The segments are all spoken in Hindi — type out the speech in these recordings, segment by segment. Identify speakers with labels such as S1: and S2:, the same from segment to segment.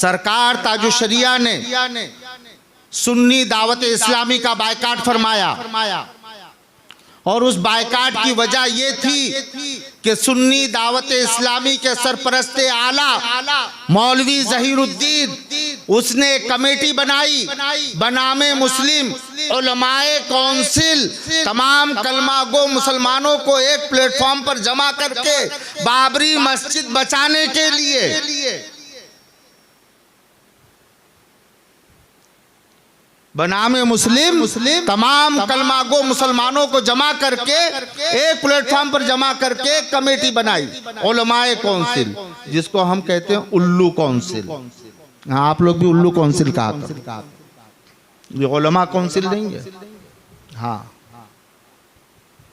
S1: सरकार ताजुशरिया ने सुन्नी दावत इस्लामी का बायकाट फरमाया और उस बायकाट की वजह ये थी कि सुन्नी दावत इस्लामी के सरपरस्त आला मौलवी ज़हीरुद्दीन उसने एक कमेटी बनाई बनामे मुस्लिम उलमाए कौंसिल तमाम कलमा गो मुसलमानों को एक प्लेटफॉर्म पर जमा करके बाबरी मस्जिद बचाने के लिए बनामे मुस्लिम तमाम कलमा गो मुसलमानों को जमा करके एक प्लेटफॉर्म पर जमा करके कमेटी बनाई उलमाए कौंसिल, जिसको हम कहते हैं उल्लू कौंसिल। हाँ, आप लोग भी उल्लू कौंसिल कहा करो, ये उलमा कौंसिल नहीं है। हाँ,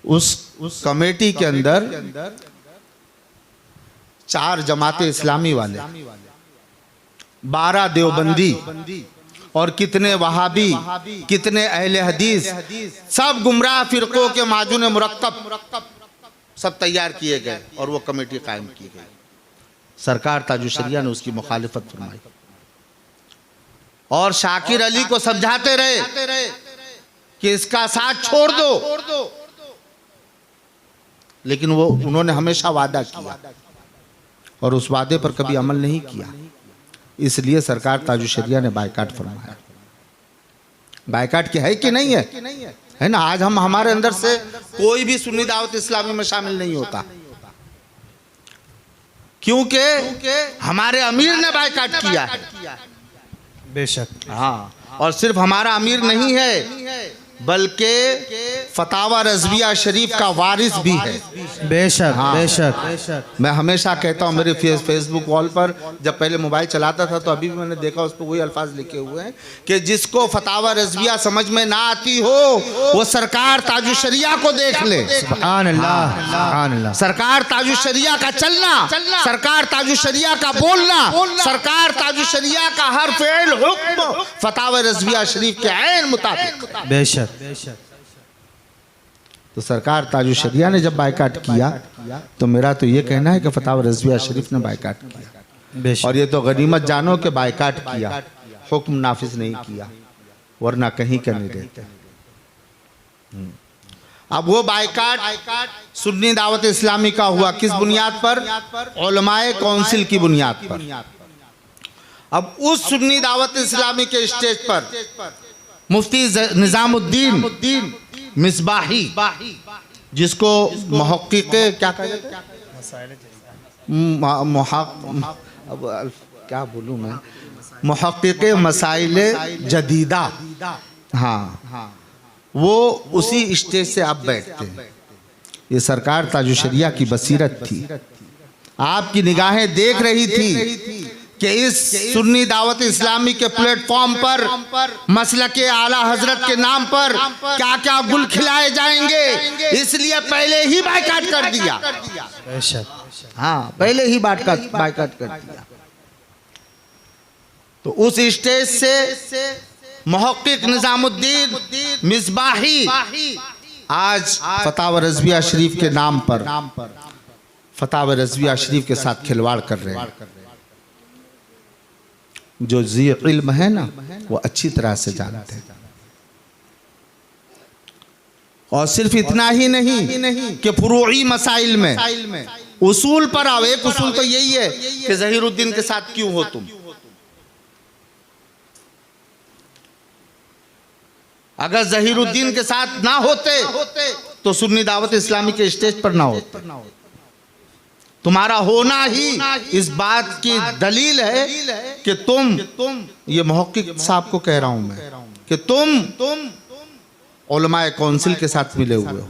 S1: उस कमेटी के अंदर 4 जमाते इस्लामी वाले, 12 देवबंदी और कितने वहाबी, कितने अहले हदीस, सब गुमराह फिरकों के माजून मुरक्कब सब तैयार किए गए और वो कमेटी कायम की गई। सरकार ताजुशरिया ने उसकी मुखालिफत फरमाई और शाकिर अली को समझाते रहे कि इसका साथ छोड़ दो, लेकिन उन्होंने हमेशा वादा किया और उस वादे पर कभी अमल नहीं किया। इसलिए सरकार ताजुशरिया ने बायकाट फरमाया। बायकाट क्या है कि नहीं है ना। आज हमारे अंदर से कोई भी सुन्नी दावत इस्लामी में शामिल नहीं होता, क्योंकि हमारे अमीर ने बायकाट किया है।
S2: बेशक।
S1: हाँ, और सिर्फ हमारा अमीर नहीं है बल्कि फतावा रज़विया शरीफ का वारिस भी है।
S2: बेशक।
S1: हाँ,
S2: बेशक।
S1: मैं हमेशा कहता हूँ मेरे फेसबुक वॉल पर, जब पहले मोबाइल चलाता था तो अभी भी मैंने देखा उस पर वही अल्फाज लिखे हुए हैं कि जिसको फतावा रज़विया समझ में ना आती हो वो सरकार ताजुशरिया को देख ले।
S2: सुभान अल्लाह, सुभान अल्लाह।
S1: सरकार ताजुशरिया का चलना, सरकार ताजुशरिया का बोलना, सरकार ताजुशरिया का हर फेल हुक्म फतावा रज़विया शरीफ के ऐन मुताबिक।
S2: बेशक।
S1: तो सरकार ताजुशरिया ने जब बायकाट किया तो मेरा तो ये कहना है कि फतावा रज़विया शरीफ ने बायकाट किया। और ये तो गनीमत जानो कि बायकाट किया, हुक्म नाफिज नहीं किया, वरना कहीं करने देते। अब वो बायकाट सुन्नी दावत इस्लामी का हुआ किस बुनियाद पर? उलमाए कौंसिल की बुनियाद पर। अब उस सुन्नी दावत इस्लामी के स्टेज पर मुफ्ती निजामुद्दीन मिसबाही, जिसको मुहक्किक़े क्या कहते हैं, क्या बोलूँ मैं, मुहक्किक़े मसाइले जदीदा, हाँ, वो उसी स्टेज से आप बैठते हैं। ये सरकार ताजुशरिया की बसीरत थी, आपकी निगाहें देख रही थी कि इस सुन्नी दावत इस्लामी के प्लेटफॉर्म पर मसलके आला हजरत के नाम पर क्या क्या गुल खिलाए जाएंगे, इसलिए पहले ही बायकाट कर दिया। हाँ, पहले ही बायकाट कर दिया। तो उस स्टेज से मुहक्किक निजामुद्दीन मिसबाही आज फतावा रज़विया शरीफ के नाम पर फतावा रज़विया शरीफ के साथ खिलवाड़ कर रहे हैं। जो ज़ी इल्म है ना, वो अच्छी तरह से जानते हैं। और सिर्फ इतना ही नहीं कि फुरूई मसाइल में उसूल पर आओ। एक उसूल तो यही है कि ज़हीरुद्दीन के साथ क्यों हो तुम। अगर ज़हीरुद्दीन के साथ ना होते तो सुन्नी दावत इस्लामी के स्टेज पर ना होते। तुम्हारा होना ही इस बात की दलील है कि तुम, ये मुहक्किक साहब को कह रहा हूं मैं, कि तुम उलमाए कौंसिल के साथ मिले हुए हो।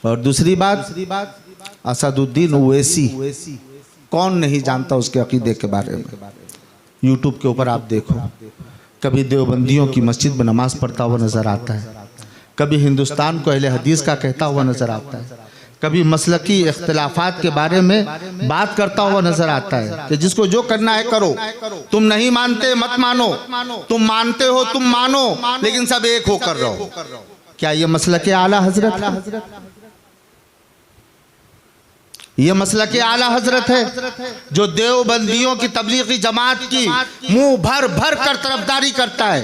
S1: और दूसरी बात, असदुद्दीन ओवैसी, कौन नहीं जानता उसके अकीदे के बारे में। यूट्यूब के ऊपर आप देखो, कभी देवबंदियों की मस्जिद में नमाज पढ़ता हुआ नजर आता है, कभी हिंदुस्तान को अहले हदीस का कहता हुआ नजर आता है, कभी मसलकी इख्तिलाफात के बारे में बात करता हुआ नजर आता है कि जिसको जो करना है करो, तुम नहीं मानते मत मानो, तुम मानते हो तुम मानो, लेकिन सब एक होकर रहो। क्या ये मसलके आला हजरत? ये मसला के आला हजरत है जो देवबंदियों की तबलीगी जमात की मुंह भर भर कर तरफदारी करता है।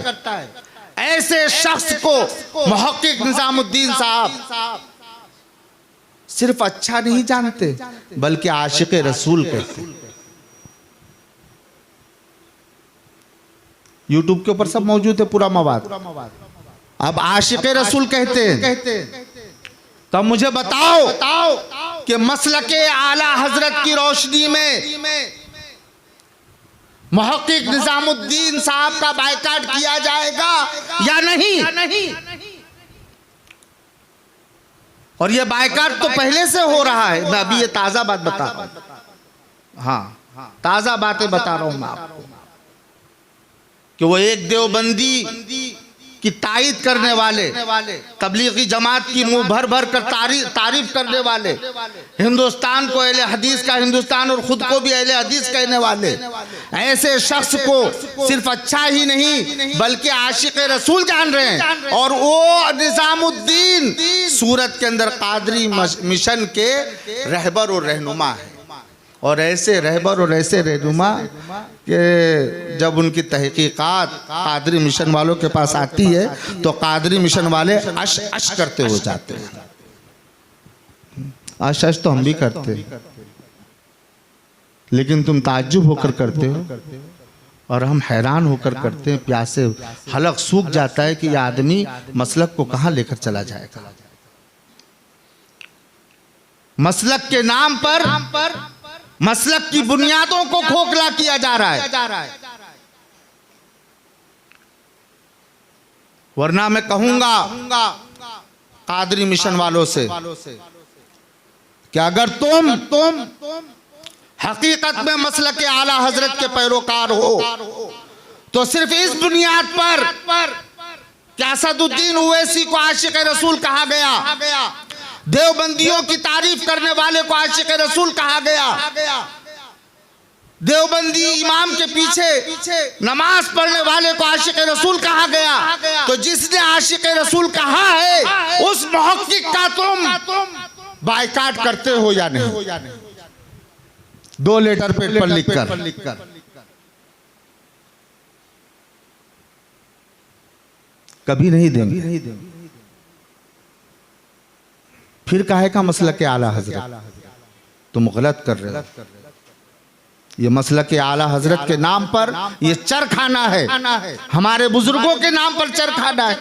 S1: ऐसे शख्स को मुहक्किक निजामुद्दीन साहब सिर्फ अच्छा नहीं जानते बल्कि आशिक रसूल कहते हैं। यूट्यूब के ऊपर सब मौजूद है पूरा मवाद। अब आशिक रसूल कहते हैं तब मुझे बताओ कि मसलके आला हजरत की रोशनी में मुहक्किक निजामुद्दीन साहब का बायकाट किया जाएगा या नहीं? और ये बायकाट तो पहले से हो रहा है। मैं अभी ये ताजा बात बता रहा हूं। हाँ, ताजा बातें बता रहा हूं मैं आपको कि वो एक देवबंदी की तायीद करने वाले, तबलीगी जमात की मुंह भर भर कर तारीफ करने वाले, हिंदुस्तान को अहले हदीस का हिंदुस्तान और खुद को भी अहले हदीस कहने वाले ऐसे शख्स को सिर्फ अच्छा ही नहीं बल्कि आशिक रसूल जान रहे हैं। और वो निजामुद्दीन सूरत के अंदर कादरी मिशन के रहबर और रहनुमा है। और ऐसे रहबर और ऐसे रहनुमा कि जब उनकी तहकीकात कादरी मिशन वालों के पास आती है तो कादरी मिशन वाले अश अश करते हो जाते हैं। अश अश तो हम भी करते हैं, लेकिन तुम ताज्जुब होकर करते हो और हम हैरान होकर करते हैं। प्यासे हलक सूख जाता है कि यह आदमी मसलक को कहां लेकर चला जाएगा। मसलक के नाम पर मसलक की बुनियादों को खोखला किया जा रहा है। वरना मैं कहूंगा कादरी मिशन वालों से कि अगर तुम हकीकत में मसलक आला हजरत के पैरोकार हो तो सिर्फ इस बुनियाद पर कि असदुद्दीन ओवैसी को आशिक रसूल कहा गया, देवबंदियों की तारीफ करने वाले को आशिक रसूल कहा गया, देवबंदी इमाम के पीछे नमाज पढ़ने वाले को आशिक रसूल कहा गया, तो जिसने आशिक रसूल कहा है उस मुहक्किक का तुम बायकाट करते हो या नहीं? 2 लेटर पेज पर लिखकर कभी नहीं देंगे। फिर काहे का मसला के आला हजरत? तुम गलत कर रहे हो। ये मसला के आला हजरत के नाम पर ये चरखाना है, हमारे बुजुर्गों के नाम पर चरखाना है।